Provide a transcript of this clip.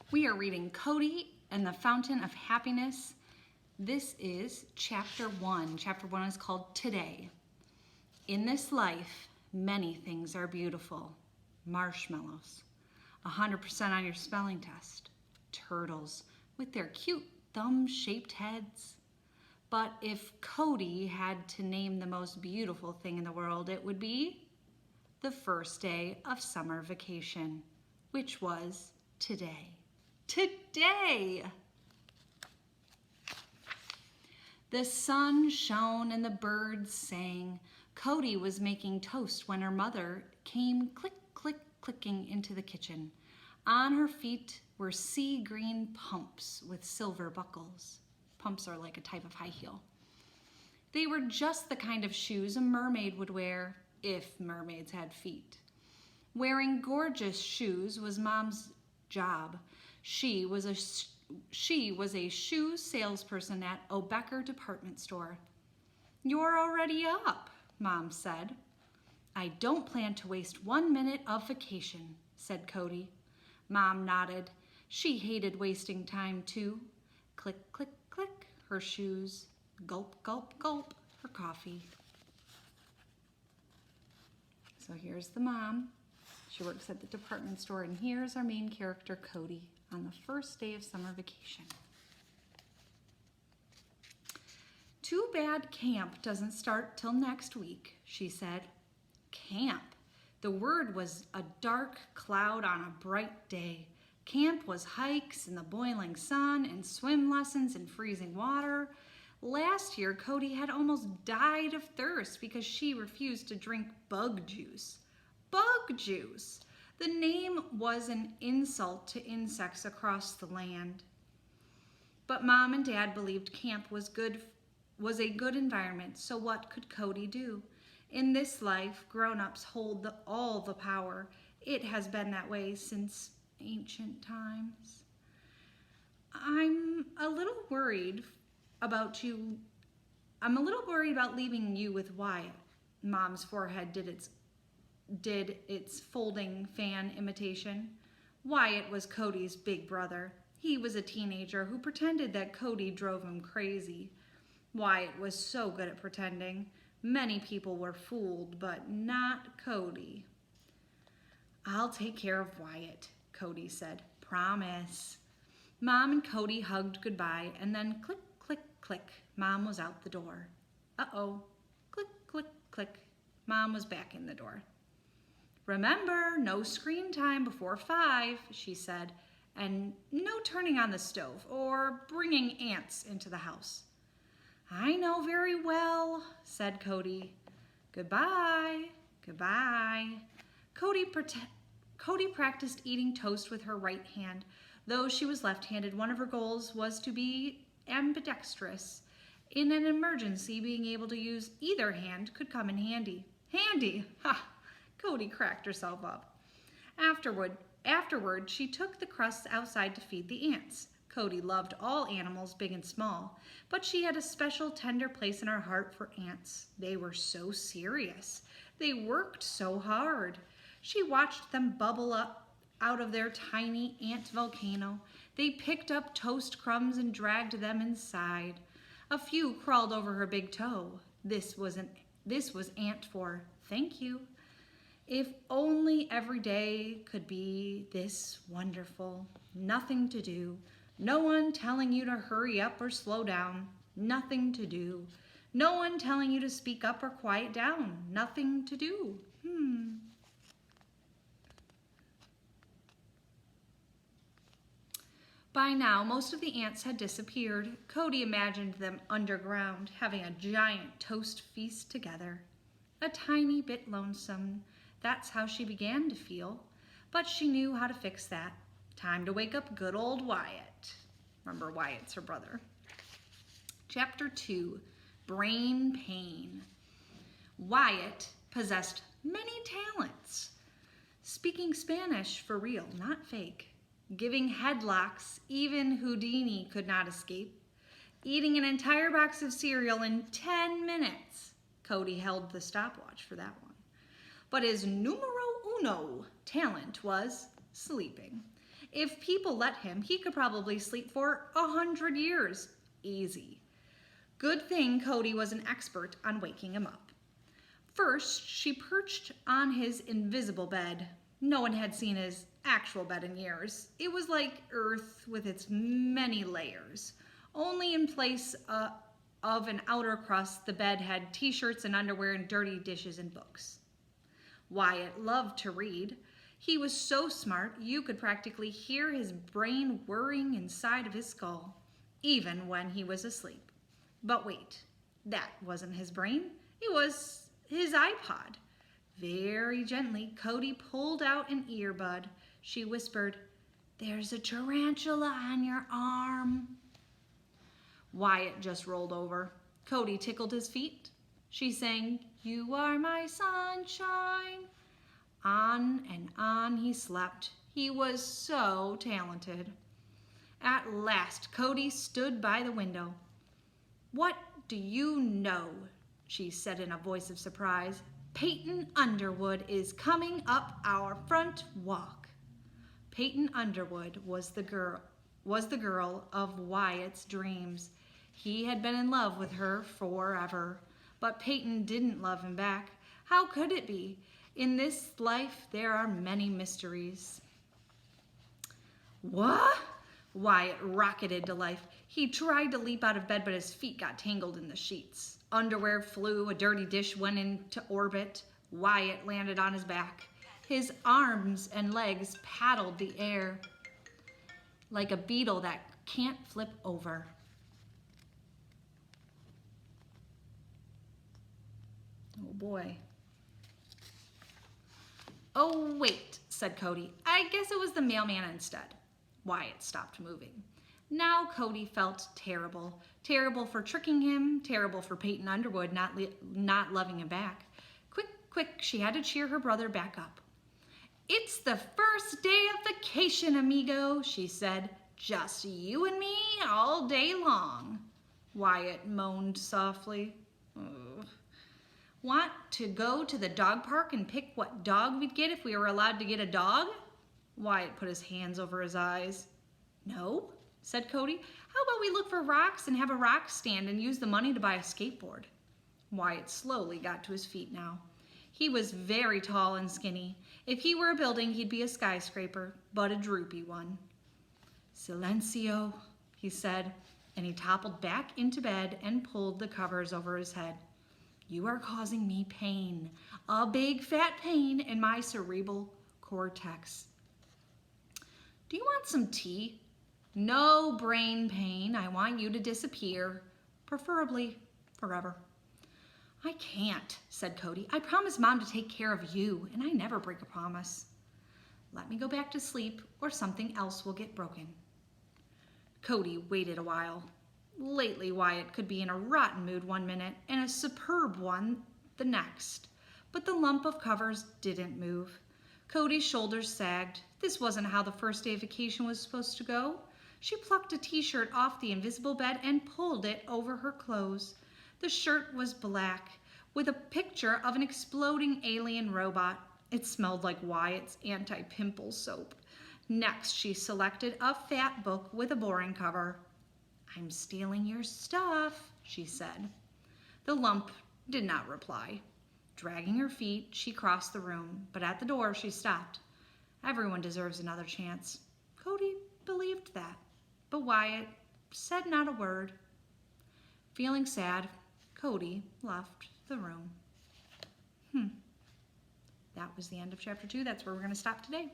We are reading Cody and the Fountain of Happiness. This is chapter 1. Chapter 1 is called Today. In this life, many things are beautiful. Marshmallows, 100% on your spelling test. Turtles with their cute thumb-shaped heads. But if Cody had to name the most beautiful thing in the world, it would be the first day of summer vacation, which was today. Today! The sun shone and the birds sang. Cody was making toast when her mother came clicking into the kitchen. On her feet were sea green pumps with silver buckles. Pumps are like a type of high heel. They were just the kind of shoes a mermaid would wear if mermaids had feet. Wearing gorgeous shoes was Mom's job. She was a shoe salesperson at O'Becker department store. "You're already up," Mom said. "I don't plan to waste 1 minute of vacation," said Cody. Mom nodded. She hated wasting time too. Click, click, click, her shoes. Gulp, gulp, gulp, her coffee. So here's the mom. She works at the department store, and here's our main character, Cody, on the first day of summer vacation. "Too bad camp doesn't start till next week," she said. Camp. The word was a dark cloud on a bright day. Camp was hikes in the boiling sun and swim lessons in freezing water. Last year, Cody had almost died of thirst because she refused to drink bug juice. Bug juice! The name was an insult to insects across the land. But Mom and Dad believed camp was a good environment, so what could Cody do? In this life, grown-ups hold all the power. It has been that way since ancient times. I'm a little worried about leaving you with Wyatt." Mom's forehead did its folding fan imitation. Wyatt was Cody's big brother. He was a teenager who pretended that Cody drove him crazy. Wyatt was so good at pretending. Many people were fooled, but not Cody. "I'll take care of Wyatt," Cody said. "Promise." Mom and Cody hugged goodbye, and then click, click, click, Mom was out the door. Uh-oh, click, click, click, Mom was back in the door. "Remember, no screen time before 5, she said, "and no turning on the stove or bringing ants into the house." "I know very well," said Cody. "Goodbye, goodbye." Cody practiced eating toast with her right hand. Though she was left-handed, one of her goals was to be ambidextrous. In an emergency, being able to use either hand could come in handy. Handy! Ha! Cody cracked herself up. Afterward, she took the crusts outside to feed the ants. Cody loved all animals, big and small, but she had a special tender place in her heart for ants. They were so serious. They worked so hard. She watched them bubble up out of their tiny ant volcano. They picked up toast crumbs and dragged them inside. A few crawled over her big toe. This was ant for thank you. If only every day could be this wonderful. Nothing to do. No one telling you to hurry up or slow down. Nothing to do. No one telling you to speak up or quiet down. Nothing to do. By now, most of the ants had disappeared. Cody imagined them underground, having a giant toast feast together. A tiny bit lonesome. That's how she began to feel. But she knew how to fix that. Time to wake up good old Wyatt. Remember, Wyatt's her brother. Chapter 2, Brain Pain. Wyatt possessed many talents. Speaking Spanish for real, not fake. Giving headlocks, even Houdini could not escape. Eating an entire box of cereal in 10 minutes. Cody held the stopwatch for that one. But his numero uno talent was sleeping. If people let him, he could probably sleep for 100 years. Easy. Good thing Cody was an expert on waking him up. First, she perched on his invisible bed. No one had seen his actual bed in years. It was like Earth with its many layers. Only in place of an outer crust, the bed had t-shirts and underwear and dirty dishes and books. Wyatt loved to read. He was so smart you could practically hear his brain whirring inside of his skull, even when he was asleep. But wait, that wasn't his brain. It was his iPod. Very gently, Cody pulled out an earbud. She whispered, "There's a tarantula on your arm." Wyatt just rolled over. Cody tickled his feet. She sang, "You are my sunshine." On and on he slept. He was so talented. At last, Cody stood by the window. "What do you know?" she said in a voice of surprise. "Peyton Underwood is coming up our front walk." Peyton Underwood was the girl of Wyatt's dreams. He had been in love with her forever, but Peyton didn't love him back. How could it be? In this life, there are many mysteries. What? Wyatt rocketed to life. He tried to leap out of bed, but his feet got tangled in the sheets. Underwear flew, a dirty dish went into orbit. Wyatt landed on his back. His arms and legs paddled the air like a beetle that can't flip over. Oh boy. "Oh, wait," said Cody. "I guess it was the mailman instead." Wyatt stopped moving. Now Cody felt terrible. Terrible for tricking him, terrible for Peyton Underwood not loving him back. Quick, she had to cheer her brother back up. "It's the first day of vacation, amigo," she said. "Just you and me all day long." Wyatt moaned softly. Ugh. "Want to go to the dog park and pick what dog we'd get if we were allowed to get a dog?" Wyatt put his hands over his eyes. "No," said Cody. "How about we look for rocks and have a rock stand and use the money to buy a skateboard?" Wyatt slowly got to his feet now. He was very tall and skinny. If he were a building, he'd be a skyscraper, but a droopy one. "Silencio," he said, and he toppled back into bed and pulled the covers over his head. "You are causing me pain, a big fat pain in my cerebral cortex." "Do you want some tea?" "No brain pain. I want you to disappear, preferably forever." "I can't," said Cody. "I promised Mom to take care of you, and I never break a promise." "Let me go back to sleep, or something else will get broken." Cody waited a while. Lately, Wyatt could be in a rotten mood one minute and a superb one the next, but the lump of covers didn't move. Cody's shoulders sagged. This wasn't how the first day of vacation was supposed to go. She plucked a t-shirt off the invisible bed and pulled it over her clothes. The shirt was black, with a picture of an exploding alien robot. It smelled like Wyatt's anti-pimple soap. Next, she selected a fat book with a boring cover. "I'm stealing your stuff," she said. The lump did not reply. Dragging her feet, she crossed the room, but at the door she stopped. Everyone deserves another chance. Cody believed that, but Wyatt said not a word. Feeling sad, Cody left the room. That was the end of chapter 2. That's where we're going to stop today.